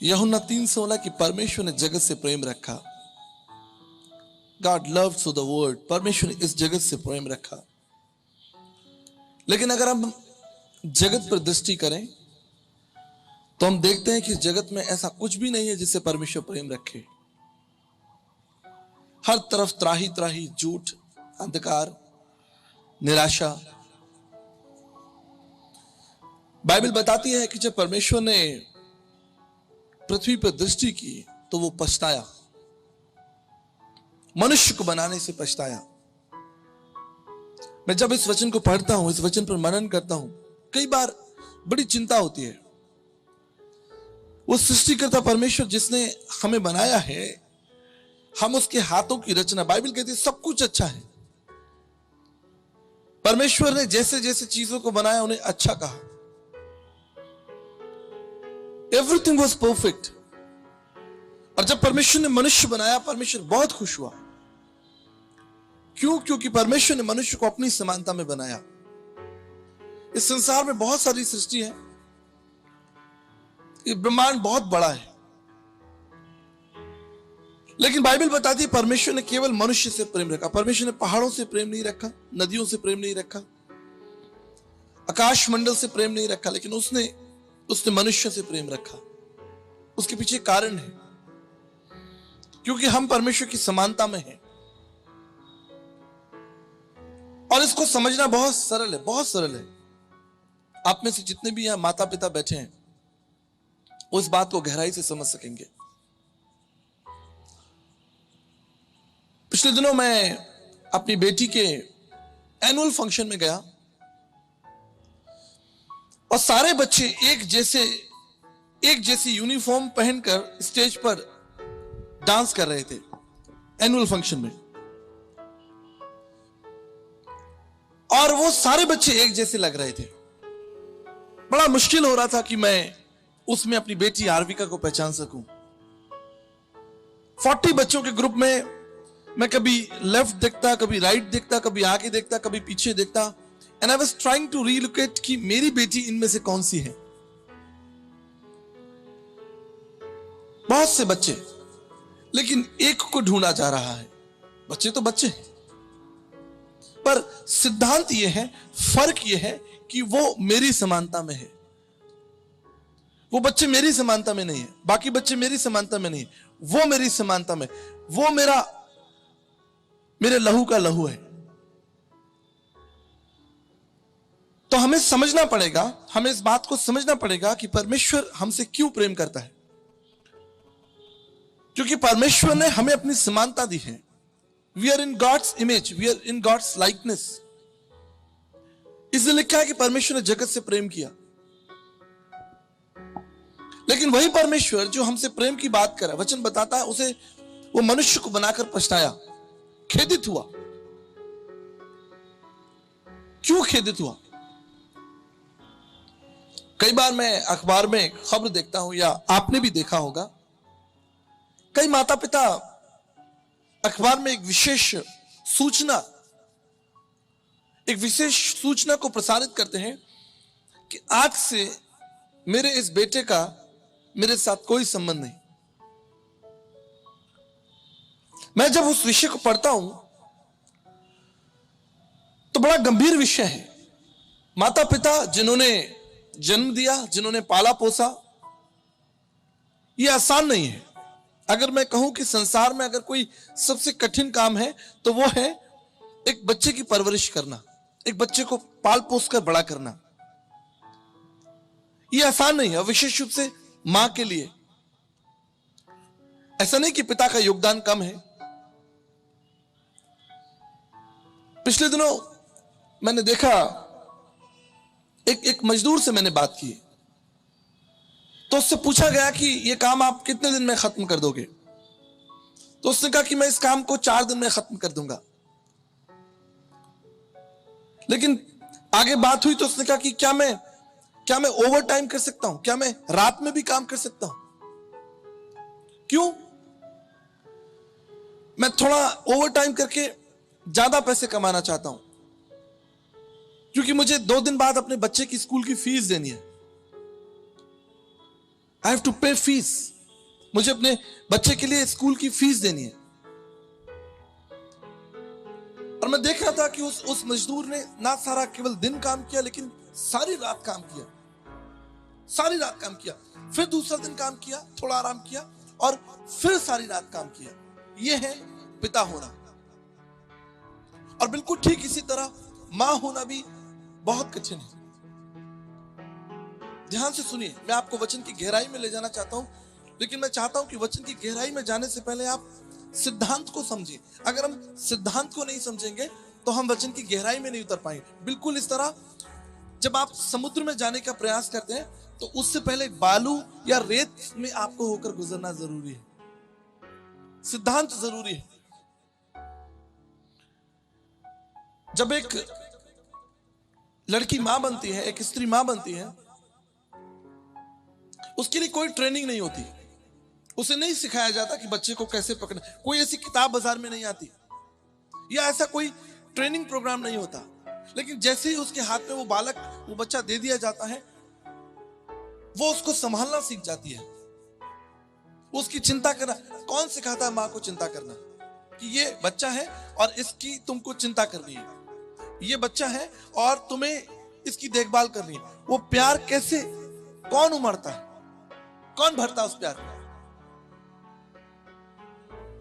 यूहन्ना 3:16 कि परमेश्वर ने जगत से प्रेम रखा। God loved so the world, परमेश्वर ने इस जगत से प्रेम रखा। लेकिन अगर हम जगत पर दृष्टि करें तो हम देखते हैं कि इस जगत में ऐसा कुछ भी नहीं है जिससे परमेश्वर प्रेम रखे। हर तरफ त्राही त्राही, झूठ, अंधकार, निराशा। बाइबल बताती है कि जब परमेश्वर ने पृथ्वी पर दृष्टि की तो वो पछताया, मनुष्य को बनाने से पछताया। मैं जब इस वचन को पढ़ता हूं, इस वचन पर मनन करता हूं, कई बार बड़ी चिंता होती है। वो सृष्टिकर्ता परमेश्वर जिसने हमें बनाया है, हम उसके हाथों की रचना। बाइबल कहती है सब कुछ अच्छा है। परमेश्वर ने जैसे जैसे चीजों को बनाया उन्हें अच्छा कहा। Everything was perfect. और जब परमेश्वर ने मनुष्य बनाया, परमेश्वर बहुत खुश हुआ। क्यों? क्योंकि परमेश्वर ने मनुष्य को अपनी समानता में बनाया। इस संसार में बहुत सारी सृष्टि है, ये ब्रह्मांड बहुत बड़ा है, लेकिन बाइबल बताती है परमेश्वर ने केवल मनुष्य से प्रेम रखा। परमेश्वर ने पहाड़ों से प्रेम नहीं रखा, नदियों से प्रेम नहीं रखा, आकाश मंडल से प्रेम नहीं रखा, लेकिन उसने मनुष्य से प्रेम रखा। उसके पीछे कारण है, क्योंकि हम परमेश्वर की समानता में हैं। और इसको समझना बहुत सरल है, बहुत सरल है। आप में से जितने भी यहां माता पिता बैठे हैं उस बात को गहराई से समझ सकेंगे। पिछले दिनों मैं अपनी बेटी के एनुअल फंक्शन में गया और सारे बच्चे एक जैसी यूनिफॉर्म पहनकर स्टेज पर डांस कर रहे थे एनुअल फंक्शन में। और वो सारे बच्चे एक जैसे लग रहे थे। बड़ा मुश्किल हो रहा था कि मैं उसमें अपनी बेटी आरविका को पहचान सकूं। 40 बच्चों के ग्रुप में मैं कभी लेफ्ट देखता, कभी राइट देखता, कभी आगे देखता, कभी पीछे देखता। And I was trying to relocate कि मेरी बेटी इनमें से कौन सी है। बहुत से बच्चे, लेकिन एक को ढूंढा जा रहा है। बच्चे तो बच्चे हैं, पर सिद्धांत यह है, फर्क यह है कि वो मेरी समानता में है। वो बच्चे मेरी समानता में नहीं है, बाकी बच्चे मेरी समानता में नहीं है, वो मेरी समानता में। वो मेरे लहू का लहू है। तो हमें समझना पड़ेगा, हमें इस बात को समझना पड़ेगा कि परमेश्वर हमसे क्यों प्रेम करता है। क्योंकि परमेश्वर ने हमें अपनी समानता दी है। We are in God's image, we are in God's likeness. इसलिए लिखा है कि परमेश्वर ने जगत से प्रेम किया। लेकिन वही परमेश्वर जो हमसे प्रेम की बात कर रहा है, वचन बताता है उसे वो मनुष्य को बनाकर पछताया, खेदित हुआ। क्यों खेदित हुआ? कई बार मैं अखबार में खबर देखता हूं, या आपने भी देखा होगा, कई माता पिता अखबार में एक विशेष सूचना को प्रसारित करते हैं कि आज से मेरे इस बेटे का मेरे साथ कोई संबंध नहीं। मैं जब उस विषय को पढ़ता हूं तो बड़ा गंभीर विषय है। माता पिता जिन्होंने जन्म दिया, जिन्होंने पाला पोसा, यह आसान नहीं है। अगर मैं कहूं कि संसार में अगर कोई सबसे कठिन काम है तो वो है एक बच्चे की परवरिश करना, एक बच्चे को पाल पोस कर बड़ा करना। यह आसान नहीं है, विशेष रूप से मां के लिए। ऐसा नहीं कि पिता का योगदान कम है। पिछले दिनों मैंने देखा, एक मजदूर से मैंने बात की, तो उससे पूछा गया कि यह काम आप कितने दिन में खत्म कर दोगे। तो उसने कहा कि मैं इस काम को 4 दिन में खत्म कर दूंगा। लेकिन आगे बात हुई तो उसने कहा कि क्या मैं ओवर टाइम कर सकता हूं, क्या मैं रात में भी काम कर सकता हूं? क्यों? मैं थोड़ा ओवर टाइम करके ज्यादा पैसे कमाना चाहता हूं, क्योंकि मुझे 2 दिन बाद अपने बच्चे की स्कूल की फीस देनी है। आई हैव टू पे फीस, मुझे अपने बच्चे के लिए स्कूल की फीस देनी है। और मैं देख रहा था कि उस मजदूर ने ना सारा केवल दिन काम किया, लेकिन सारी रात काम किया, सारी रात काम किया, फिर दूसरा दिन काम किया, थोड़ा आराम किया और फिर सारी रात काम किया। यह है पिता होना। और बिल्कुल ठीक इसी तरह मां होना भी बहुत कठिन है। ध्यान से सुनिए, मैं आपको वचन की गहराई में ले जाना चाहता हूं, लेकिन मैं चाहता हूं कि वचन की गहराई में जाने से पहले आप सिद्धांत को समझिए। अगर हम सिद्धांत को नहीं समझेंगे तो हम वचन की गहराई में नहीं उतर पाएंगे। बिल्कुल इस तरह जब आप समुद्र में जाने का प्रयास करते हैं तो उससे पहले बालू या रेत में आपको होकर गुजरना जरूरी है। सिद्धांत जरूरी है। जब एक लड़की मां बनती है, एक स्त्री मां बनती है, उसके लिए कोई ट्रेनिंग नहीं होती। उसे नहीं सिखाया जाता कि बच्चे को कैसे पकड़ना। कोई ऐसी किताब बाजार में नहीं आती या ऐसा कोई ट्रेनिंग प्रोग्राम नहीं होता। लेकिन जैसे ही उसके हाथ में वो बच्चा दे दिया जाता है, वो उसको संभालना सीख जाती है, उसकी चिंता करना। कौन सिखाता है मां को चिंता करना कि ये बच्चा है और इसकी तुमको चिंता करनी है, ये बच्चा है और तुम्हें इसकी देखभाल करनी है। वो प्यार कैसे, कौन उमड़ता है, कौन भरता है उस प्यार को?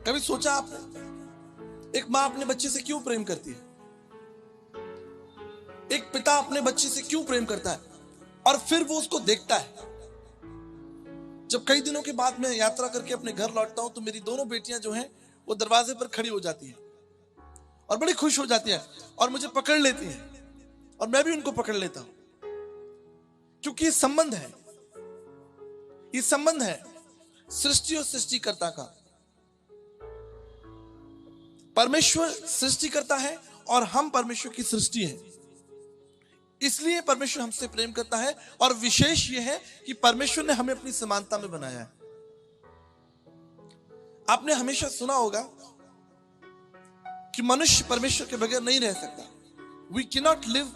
कभी सोचा आपने एक मां अपने बच्चे से क्यों प्रेम करती है? एक पिता अपने बच्चे से क्यों प्रेम करता है? और फिर वो उसको देखता है। जब कई दिनों के बाद मैं यात्रा करके अपने घर लौटता हूं तो मेरी दोनों बेटियां जो हैं वो दरवाजे पर खड़ी हो जाती हैं और बड़ी खुश हो जाती हैं और मुझे पकड़ लेती हैं और मैं भी उनको पकड़ लेता हूं, क्योंकि ये संबंध है, ये संबंध है सृष्टि और सृष्टिकर्ता का। परमेश्वर सृष्टि करता है और हम परमेश्वर की सृष्टि हैं। इसलिए परमेश्वर हमसे प्रेम करता है। और विशेष यह है कि परमेश्वर ने हमें अपनी समानता में बनाया है। आपने हमेशा सुना होगा कि मनुष्य परमेश्वर के बगैर नहीं रह सकता। We cannot live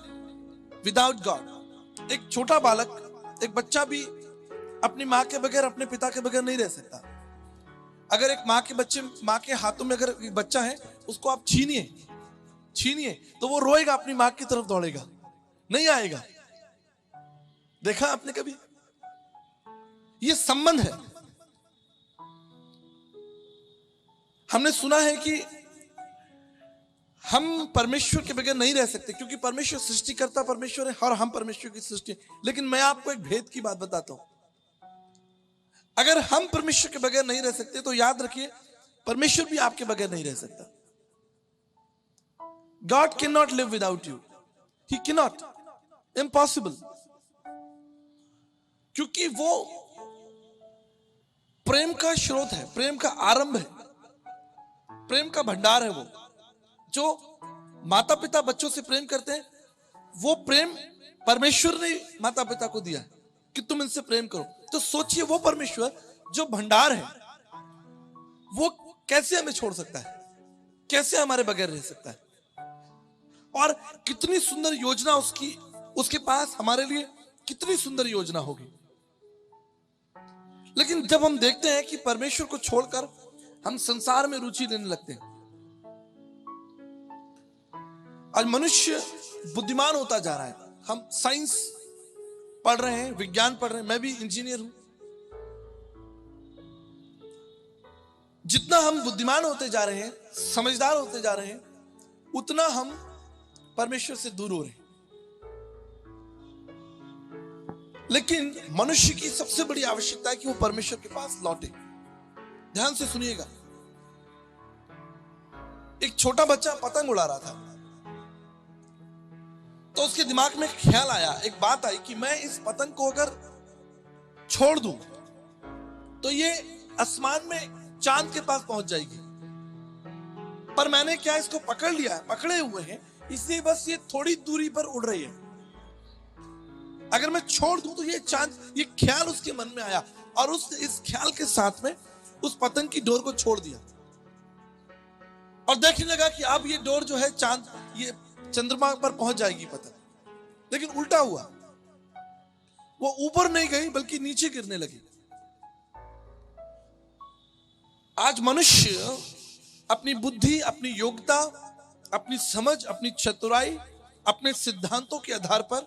without God. एक छोटा बालक, एक बच्चा भी अपनी मां के बगैर, अपने पिता के बगैर नहीं रह सकता। अगर एक मां के हाथों में अगर एक बच्चा है, उसको आप छीनिए तो वो रोएगा, अपनी मां की तरफ दौड़ेगा, नहीं आएगा। देखा आपने कभी? ये संबंध है। हमने सुना है कि हम परमेश्वर के बगैर नहीं रह सकते, क्योंकि परमेश्वर सृष्टिकर्ता परमेश्वर है और हम परमेश्वर की सृष्टि। लेकिन मैं आपको एक भेद की बात बताता हूं। अगर हम परमेश्वर के बगैर नहीं रह सकते तो याद रखिए, परमेश्वर भी आपके बगैर नहीं रह सकता। God cannot live without you. He cannot. Impossible. क्योंकि वो प्रेम का स्रोत है, प्रेम का आरंभ है, प्रेम का भंडार है। वो जो माता पिता बच्चों से प्रेम करते हैं, वो प्रेम परमेश्वर ने माता पिता को दिया है कि तुम इनसे प्रेम करो। तो सोचिए, वो परमेश्वर जो भंडार है, वो कैसे हमें छोड़ सकता है, कैसे हमारे बगैर रह सकता है? और कितनी सुंदर योजना उसके पास हमारे लिए, कितनी सुंदर योजना होगी। लेकिन जब हम देखते हैं कि परमेश्वर को छोड़कर हम संसार में रुचि लेने लगते हैं, आज मनुष्य बुद्धिमान होता जा रहा है। हम साइंस पढ़ रहे हैं, विज्ञान पढ़ रहे हैं, मैं भी इंजीनियर हूं। जितना हम बुद्धिमान होते जा रहे हैं, समझदार होते जा रहे हैं, उतना हम परमेश्वर से दूर हो रहे हैं। लेकिन मनुष्य की सबसे बड़ी आवश्यकता है कि वो परमेश्वर के पास लौटे। ध्यान से सुनिएगा। एक छोटा बच्चा पतंग उड़ा रहा था, तो उसके दिमाग में ख्याल आया, एक बात आई कि मैं इस पतंग को अगर छोड़ दूं तो ये आसमान में चांद के पास पहुंच जाएगी। पर मैंने क्या इसको पकड़ लिया है, पकड़े हुए हैं, इसलिए बस ये थोड़ी दूरी पर उड़ रही है। अगर मैं छोड़ दूं तो ये चांद, ये ख्याल उसके मन में आया और उसने इस ख्याल के साथ में उस पतंग की डोर को छोड़ दिया और देखने लगा कि अब ये डोर जो है चांद, ये चंद्रमा पर पहुंच जाएगी पतंग। लेकिन उल्टा हुआ, वो ऊपर नहीं गई बल्कि नीचे गिरने लगी। आज मनुष्य अपनी बुद्धि, अपनी योग्यता, अपनी समझ, अपनी चतुराई, अपने सिद्धांतों के आधार पर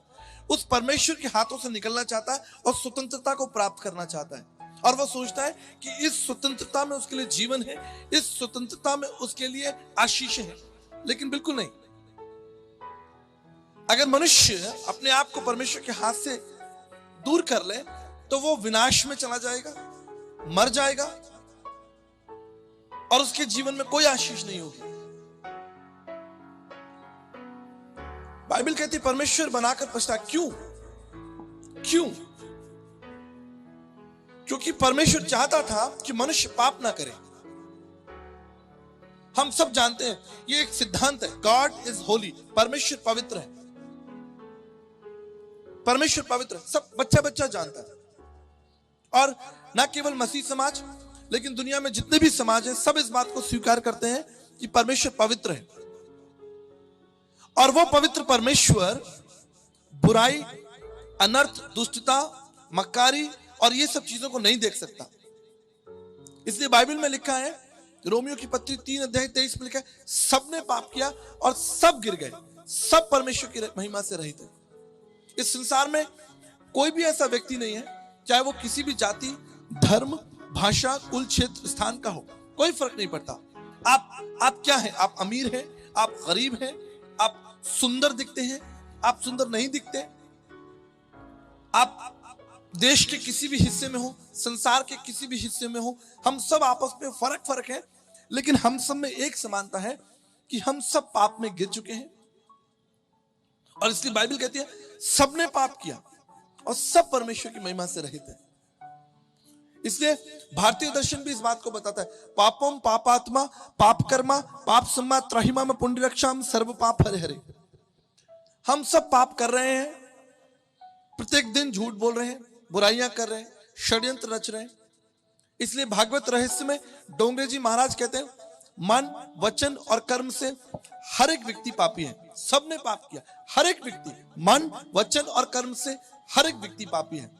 उस परमेश्वर के हाथों से निकलना चाहता है और स्वतंत्रता को प्राप्त करना चाहता है। और वह सोचता है कि इस स्वतंत्रता में उसके लिए जीवन है, इस स्वतंत्रता में उसके लिए आशीष है। लेकिन बिल्कुल नहीं। अगर मनुष्य अपने आप को परमेश्वर के हाथ से दूर कर ले तो वो विनाश में चला जाएगा, मर जाएगा और उसके जीवन में कोई आशीष नहीं होगी। बाइबल कहती है परमेश्वर बनाकर पछता। क्यों? क्योंकि परमेश्वर चाहता था कि मनुष्य पाप ना करे। हम सब जानते हैं, ये एक सिद्धांत है, गॉड इज होली, परमेश्वर पवित्र है। परमेश्वर पवित्र है, सब बच्चा जानता है। और ना केवल मसीह समाज, लेकिन दुनिया में जितने भी समाज हैं, सब इस बात को स्वीकार करते हैं कि परमेश्वर पवित्र है। और वो पवित्र परमेश्वर बुराई, अनर्थ, दुष्टता, मक्कारी और ये सब चीजों को नहीं देख सकता। इसलिए बाइबल में लिखा है, रोमियो की पत्री 3:23 में लिखा है, सबने पाप किया और सब गिर गए, सब परमेश्वर की महिमा से रहित है। इस संसार में कोई भी ऐसा व्यक्ति नहीं है, चाहे वो किसी भी जाति, धर्म, भाषा, कुल, क्षेत्र, स्थान का हो, कोई फर्क नहीं पड़ता। आप क्या हैं? आप अमीर हैं, आप गरीब हैं, आप सुंदर दिखते हैं, आप सुंदर नहीं दिखते, आप देश के किसी भी हिस्से में हो, संसार के किसी भी हिस्से में हो, हम सब आपस में फर्क है, लेकिन हम सब में एक समानता है कि हम सब पाप में गिर चुके हैं। और इसलिए बाइबल कहती है सबने पाप किया और सब परमेश्वर की महिमा से रहित है। इसलिए भारतीय दर्शन भी इस बात को बताता है, पापम पापात्मा पाप कर्मा पाप सम्मा त्राहिमा में पुण्यरक्षाम सर्व पाप हरे हरे। हम सब पाप कर रहे हैं, प्रत्येक दिन झूठ बोल रहे हैं, बुराइयां कर रहे हैं, षड्यंत्र रच रहे हैं। इसलिए भागवत रहस्य में डोंगरे जी महाराज कहते हैं, मन, वचन और कर्म से हर एक व्यक्ति पापी है। सबने पाप किया, हर एक व्यक्ति, मन, वचन और कर्म से हर एक व्यक्ति पापी है।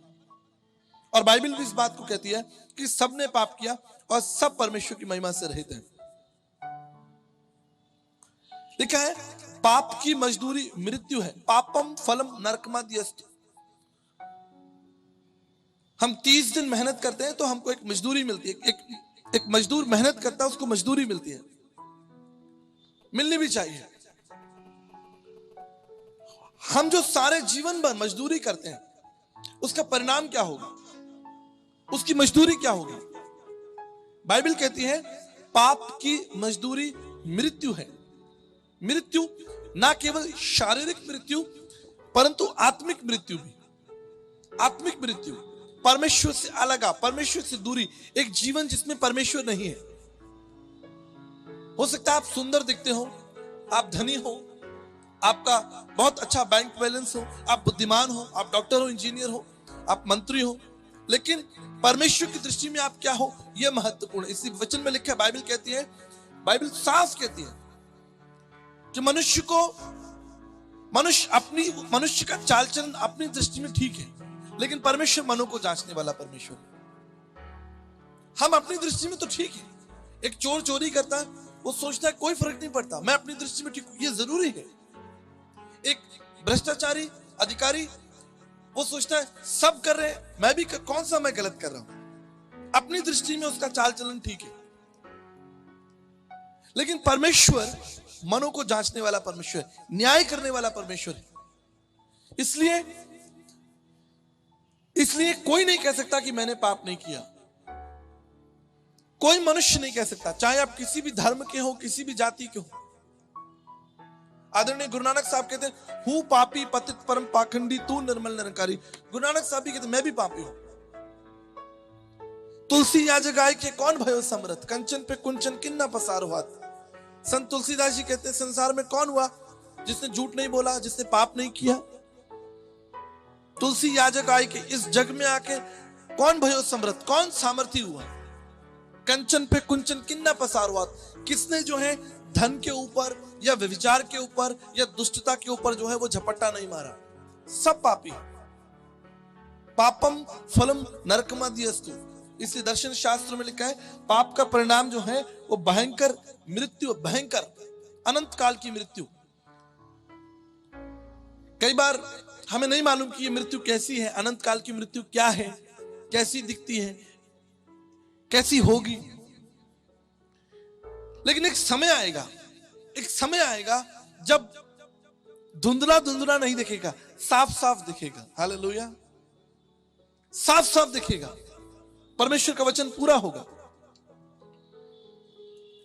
और बाइबल भी इस बात को कहती है कि सबने पाप किया और सब परमेश्वर की महिमा से रहित हैं। लिखा है पाप की मजदूरी मृत्यु है, पापम फलम नरकमाद्यस्तु। हम 30 दिन मेहनत करते हैं तो हमको एक मजदूरी मिलती है। एक मजदूर मेहनत करता है, उसको मजदूरी मिलती है, मिलनी भी चाहिए। हम जो सारे जीवन भर मजदूरी करते हैं उसका परिणाम क्या होगा, उसकी मजदूरी क्या होगी? बाइबल कहती है पाप की मजदूरी मृत्यु है। मृत्यु ना केवल शारीरिक मृत्यु परंतु आत्मिक मृत्यु भी। आत्मिक मृत्यु, परमेश्वर से अलग, परमेश्वर से दूरी, एक जीवन जिसमें परमेश्वर नहीं है। हो सकता है आप सुंदर दिखते हो, आप धनी हो, आपका बहुत अच्छा बैंक बैलेंस हो, आप बुद्धिमान हो, आप डॉक्टर हो, इंजीनियर हो, आप मंत्री हो, लेकिन परमेश्वर की दृष्टि में आप क्या हो यह महत्वपूर्ण है। इसी वचन में लिखा है, बाइबल कहती है, बाइबल साफ कहती है कि मनुष्य का चाल चलन अपनी दृष्टि में ठीक है, लेकिन परमेश्वर मनों को जांचने वाला परमेश्वर है। हम अपनी दृष्टि में तो ठीक है। एक चोर चोरी करता है, वो सोचता है कोई फर्क नहीं पड़ता, मैं अपनी दृष्टि में ठीक हूं, ये जरूरी है। एक भ्रष्टाचारी अधिकारी, वो सोचता है सब कर रहे हैं, मैं भी कौन सा मैं गलत कर रहा हूं, अपनी दृष्टि में उसका चाल चलन ठीक है। लेकिन परमेश्वर मनों को जांचने वाला परमेश्वर है, न्याय करने वाला परमेश्वर है। इसलिए कोई नहीं कह सकता कि मैंने पाप नहीं किया। कोई मनुष्य नहीं कह सकता, चाहे आप किसी भी धर्म के हो, किसी भी जाति के हो। आदरणीय गुरु नानक साहब कहते हैं, हूं पापी पतित परम पाखंडी तू निर्मल निरंकारी। गुरु नानक साहब भी कहते हैं, मैं भी पापी हूं। तुलसी याज गाय के कौन भयो समरथ, कंचन पे कुंचन किन्ना पसारो हाथ। संत तुलसीदास जी कहते हैं, संसार में कौन हुआ जिसने झूठ नहीं बोला, जिसने पाप नहीं किया। तुलसी याजक आय के इस जग में आके कौन भयो समृद्ध, कौन सामर्थी हुआ। कंचन पे कुंचन किन्ना पसारुआ, किसने जो है धन के ऊपर या व्यभिचार के ऊपर या दुष्टता के ऊपर जो है वो झपट्टा नहीं मारा। सब पापी। पापम फलम नरकमाद्यस्तु, इसलिए दर्शन शास्त्र में लिखा है पाप का परिणाम जो है वो भयंकर मृत्यु, भयंकर अनंत काल की मृत्यु। कई बार हमें नहीं मालूम कि ये मृत्यु कैसी है, अनंत काल की मृत्यु क्या है, कैसी दिखती है, कैसी होगी। लेकिन एक समय आएगा, एक समय आएगा जब धुंधला धुंधला नहीं दिखेगा, साफ साफ दिखेगा। हालेलुया, साफ साफ दिखेगा, परमेश्वर का वचन पूरा होगा।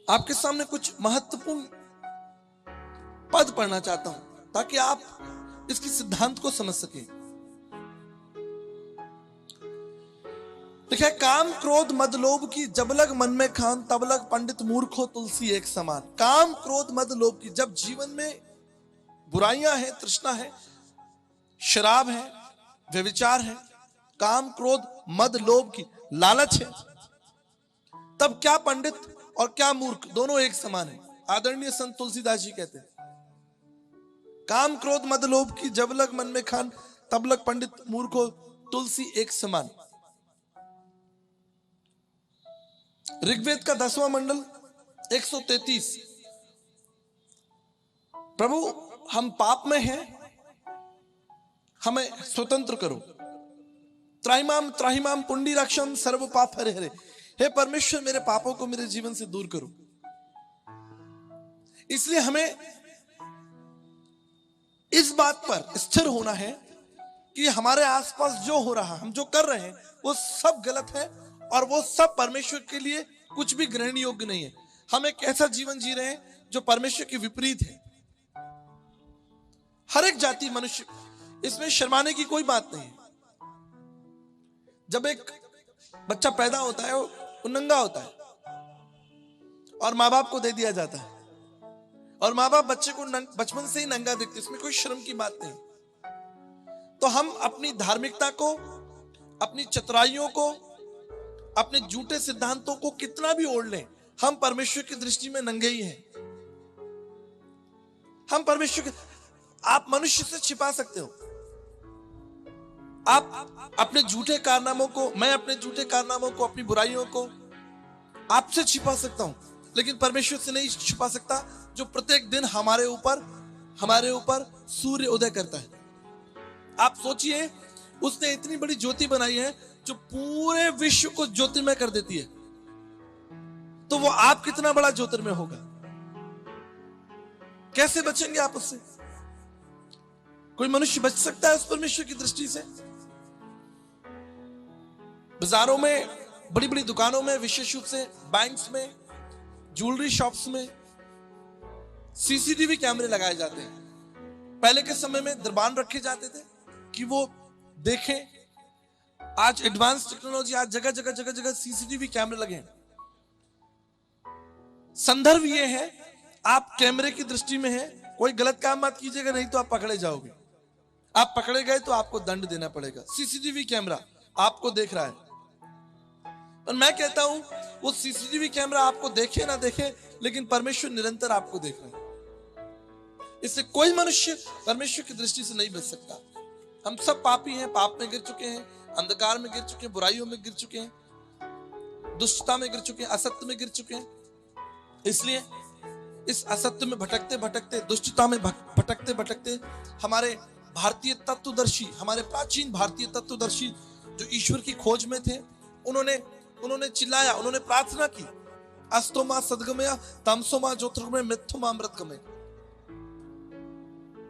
आपके सामने कुछ महत्वपूर्ण पद पढ़ना चाहता हूं ताकि आप इसकी सिद्धांत को समझ सकें। देखिए, काम क्रोध मद लोभ की जब लग मन में खान तब लग पंडित मूर्ख हो तुलसी एक समान। काम क्रोध मद लोभ की, जब जीवन में बुराइयां हैं, तृष्णा है, शराब है, व्यभिचार है, काम क्रोध मद लोभ की लालच है, तब क्या पंडित और क्या मूर्ख दोनों एक समान है। आदरणीय संत तुलसीदास जी कहते हैं काम क्रोध मद लोभ की जब लग मन में खान तब लग पंडित मूर्ख हो तुलसी एक समान। ऋग्वेद का 10वां मंडल 133। प्रभु हम पाप में हैं, हमें स्वतंत्र करो। त्राहिमाम त्राहिमाम पुंडी रक्षम सर्व पाप हरे हरे। हे परमेश्वर, मेरे पापों को मेरे जीवन से दूर करो। इसलिए हमें इस बात पर स्थिर होना है कि हमारे आसपास जो हो रहा, हम जो कर रहे हैं, वो सब गलत है और वो सब परमेश्वर के लिए कुछ भी ग्रहण योग्य नहीं है। हम एक ऐसा जीवन जी रहे हैं जो परमेश्वर के विपरीत है। हर एक जाति मनुष्य, इसमें शर्माने की कोई बात नहीं है। जब एक बच्चा पैदा होता है वो नंगा होता है और माँ बाप को दे दिया जाता है और माँ बाप बच्चे को बचपन से ही नंगा देखते, इसमें कोई शर्म की बात नहीं। तो हम अपनी धार्मिकता को, अपनी चतुराइयों को, अपने झूठे सिद्धांतों को कितना भी ओढ़ लें, हम परमेश्वर की दृष्टि में नंगे ही हैं। हम परमेश्वर के, आप मनुष्य से छिपा सकते हो, आप अपने झूठे कारनामों को, मैं अपने झूठे कारनामों को, अपनी बुराइयों को आपसे छिपा सकता हूं, लेकिन परमेश्वर से नहीं छिपा सकता, जो प्रत्येक दिन हमारे ऊपर सूर्य उदय करता है। आप सोचिए, उसने इतनी बड़ी ज्योति बनाई है जो पूरे विश्व को ज्योतिर्मय कर देती है, तो वो आप कितना बड़ा ज्योतिर्मय होगा। कैसे बचेंगे आप उससे? कोई मनुष्य बच सकता है उस परमेश्वर की दृष्टि से? बाजारों में, बड़ी बड़ी दुकानों में, विशेष रूप से बैंक्स में, ज्वेलरी शॉप्स में सीसीटीवी कैमरे लगाए जाते हैं। पहले के समय में दरबान रखे जाते थे कि वो देखें। आज एडवांस टेक्नोलॉजी, आज जगह जगह सीसीटीवी कैमरे लगे हैं। संदर्भ ये है, आप कैमरे की दृष्टि में हैं, कोई गलत काम मत कीजिएगा, नहीं तो आप पकड़े जाओगे। आप पकड़े गए तो आपको दंड देना पड़ेगा। सीसीटीवी कैमरा आपको देख रहा है। और मैं कहता हूं, वो सीसीटीवी कैमरा आपको देखे ना देखे, लेकिन परमेश्वर निरंतर आपको देख रहा है। इससे कोई मनुष्य परमेश्वर की दृष्टि से नहीं बच सकता। हम सब पापी हैं, पाप में गिर चुके हैं, अंधकार में गिर चुके हैं, बुराइयों में गिर चुके हैं, दुष्टता में गिर चुके हैं, असत्य में गिर चुके हैं। इसलिए इस असत्य में भटकते भटकते, दुष्टता में भटकते भटकते, हमारे भारतीय तत्वदर्शी, हमारे प्राचीन भारतीय तत्वदर्शी जो ईश्वर की खोज में थे, उन्होंने चिल्लाया, उन्होंने प्रार्थना की, अस्तोमा सद्गमया तमसोमा ज्योतिर्गमय मृत्युमा अमृतगमय।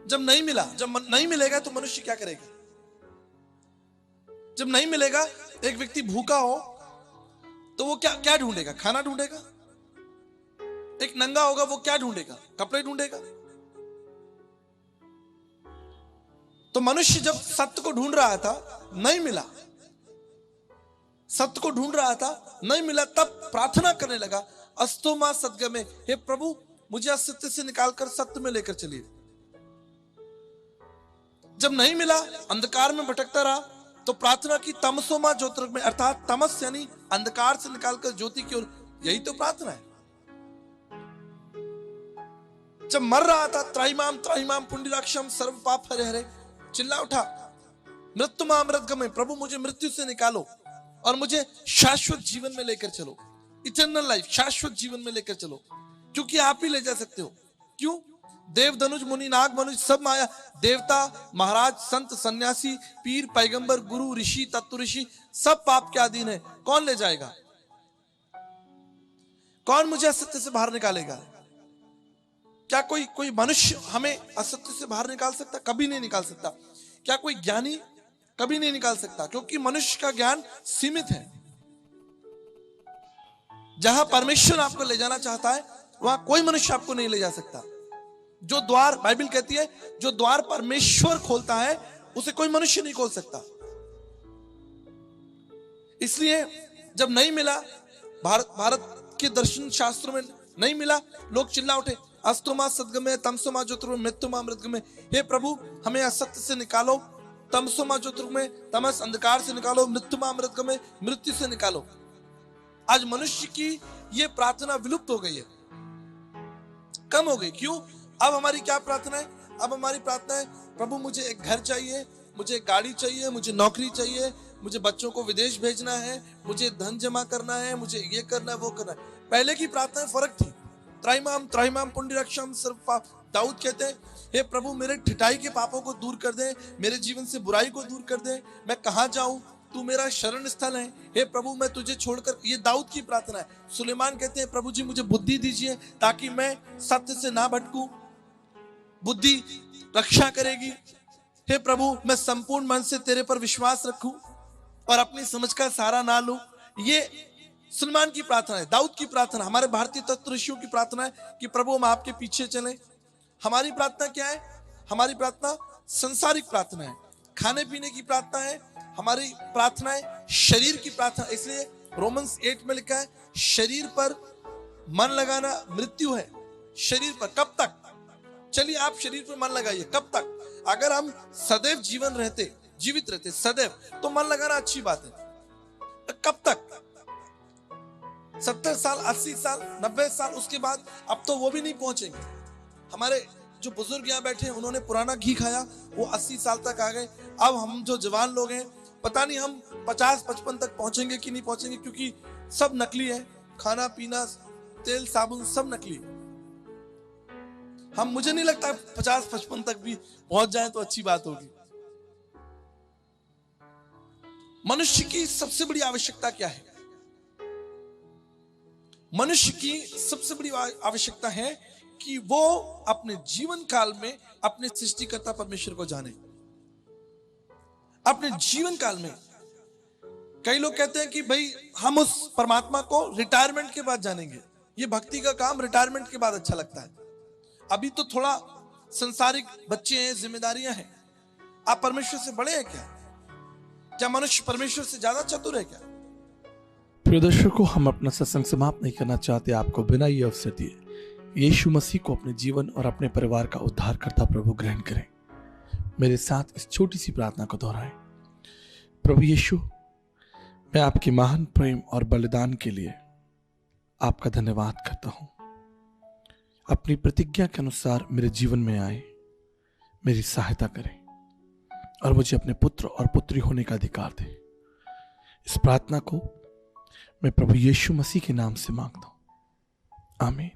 जब नहीं मिला, जब नहीं मिलेगा तो मनुष्य क्या करेगा? जब नहीं मिलेगा, एक व्यक्ति भूखा हो तो वो क्या ढूंढेगा? खाना ढूंढेगा। एक नंगा होगा, वो क्या ढूंढेगा? कपड़े ढूंढेगा। तो मनुष्य जब सत्य को ढूंढ रहा था, नहीं मिला, सत्य को ढूंढ रहा था, नहीं मिला, तब प्रार्थना करने लगा, अस्तोमा सद्गमय, हे प्रभु मुझे असत्य से निकालकर सत्य में लेकर चलिए। जब नहीं मिला, अंधकार में भटकता रहा, तो प्रार्थना की तमसोमा ज्योतिर्गमय, अर्थात तमस यानी अंधकार से निकालकर ज्योति की ओर। यही तो प्रार्थना है। जब मर रहा था, त्राहिमाम त्राहिमाम पुंडरीकाक्षम सर्व पाप हरे हरे, चिल्ला उठा, मृत्युमा अमृतगमय, प्रभु मुझे मृत्यु से निकालो। और मुझे शाश्वत जीवन में लेकर चलो, इटर्नल लाइफ, शाश्वत जीवन में लेकर चलो, क्योंकि आप ही ले जा सकते हो। क्यों? देव धनुष मुनि नाग मनुष्य सब माया, देवता महाराज संत सन्यासी पीर पैगंबर गुरु ऋषि तत्व ऋषि सब पाप के अधीन है। कौन ले जाएगा? कौन मुझे असत्य से बाहर निकालेगा? क्या कोई मनुष्य हमें असत्य से बाहर निकाल सकता? कभी नहीं निकाल सकता। क्या कोई ज्ञानी? कभी नहीं निकाल सकता, क्योंकि मनुष्य का ज्ञान सीमित है। जहां परमेश्वर आपको ले जाना चाहता है वहां कोई मनुष्य आपको नहीं ले जा सकता। जो द्वार, बाइबल कहती है, जो द्वार परमेश्वर खोलता है उसे कोई मनुष्य नहीं खोल सकता। इसलिए जब नहीं मिला, भारत के दर्शन शास्त्रों में नहीं मिला, लोग चिल्ला उठे, अस्तोमा सद्गमय तमसोमा ज्योतिर्गमय मृत्युमा अमृतगमय। हे प्रभु हमें असत्य से निकालो, तमसोमा ज्योतिर्गमय तमस अंधकार से निकालो, मृत्युमा अमृतगमय मृत्यु से निकालो। आज मनुष्य की ये प्रार्थना विलुप्त हो गई है, कम हो गई। क्यों? अब हमारी क्या प्रार्थना है? अब हमारी प्रार्थना है, प्रभु मुझे एक घर चाहिए, मुझे एक गाड़ी चाहिए, मुझे नौकरी चाहिए, मुझे बच्चों को विदेश भेजना है, मुझे धन जमा करना है, मुझे ये करना है, वो करना है। पहले की प्रार्थना फर्क थी। त्राहिमाम त्राहिमाम पुंडरीकाक्षम सर्व पाप। दाऊद कहते हैं, हे प्रभु मेरे ठिठाई के पापों को दूर कर दे, मेरे जीवन से बुराई को दूर कर दे, मैं कहां जाऊं, तू मेरा शरण स्थल है, हे प्रभु मैं तुझे छोड़कर। ये दाऊद की प्रार्थना है। सुलेमान कहते हैं, प्रभु जी मुझे बुद्धि दीजिए ताकि मैं सत्य से ना भटकूं, बुद्धि रक्षा करेगी। हे प्रभु मैं संपूर्ण मन से तेरे पर विश्वास रखूं और अपनी समझ का सहारा ना लूं। ये सुलेमान की प्रार्थना है, दाऊद की प्रार्थना। हमारे भारतीय तत्व ऋषियों की प्रार्थना है कि प्रभु हम आपके पीछे चलें। हमारी प्रार्थना क्या है? हमारी प्रार्थना संसारिक प्रार्थना है, खाने पीने की प्रार्थना है। हमारी प्रार्थना है शरीर की प्रार्थना। इसलिए रोमन्स 8 में लिखा है, शरीर पर मन लगाना मृत्यु है। शरीर पर कब तक? चलिए आप शरीर पर मन लगाइए, कब तक? अगर हम सदैव जीवित रहते सदैव, तो मन लगाना अच्छी बात है। कब तक? 70 साल, 80 साल, 90 साल, उसके बाद अब तो वो भी नहीं पहुंचेंगे। हमारे जो बुजुर्ग यहाँ बैठे हैं उन्होंने पुराना घी खाया, वो 80 साल तक आ गए। अब हम जो जवान लोग हैं, पता नहीं हम 50-55 तक पहुंचेंगे कि नहीं पहुंचेंगे, क्योंकि सब नकली है। खाना पीना, तेल साबुन सब नकली है। मुझे नहीं लगता 50-55 तक भी पहुंच जाए तो अच्छी बात होगी। मनुष्य की सबसे बड़ी आवश्यकता क्या है? मनुष्य की सबसे बड़ी आवश्यकता है कि वो अपने जीवन काल में अपने सृष्टिकर्ता परमेश्वर को जाने। अपने जीवन काल में कई लोग कहते हैं कि भाई हम उस परमात्मा को रिटायरमेंट के बाद जानेंगे। ये भक्ति का काम रिटायरमेंट के बाद अच्छा लगता है। अभी तो थोड़ा संसारिक बच्चे हैं, जिम्मेदारियां हैं। आप परमेश्वर से बड़े हैं क्या? क्या मनुष्य परमेश्वर से ज्यादा चतुर है क्या? प्रिय दर्शकों, हम अपना सत्संग समाप्त नहीं करना चाहते। आपको बिना ये अवसर दिए यीशु मसीह को अपने जीवन और अपने परिवार का उद्धारकर्ता प्रभु ग्रहण करें। मेरे साथ इस छोटी सी प्रार्थना को दोहराएं। प्रभु यीशु, मैं आपके महान प्रेम और बलिदान के लिए आपका धन्यवाद करता हूं। अपनी प्रतिज्ञा के अनुसार मेरे जीवन में आए, मेरी सहायता करें और मुझे अपने पुत्र और पुत्री होने का अधिकार दें। इस प्रार्थना को मैं प्रभु यीशु मसीह के नाम से मांगता हूं, आमीन।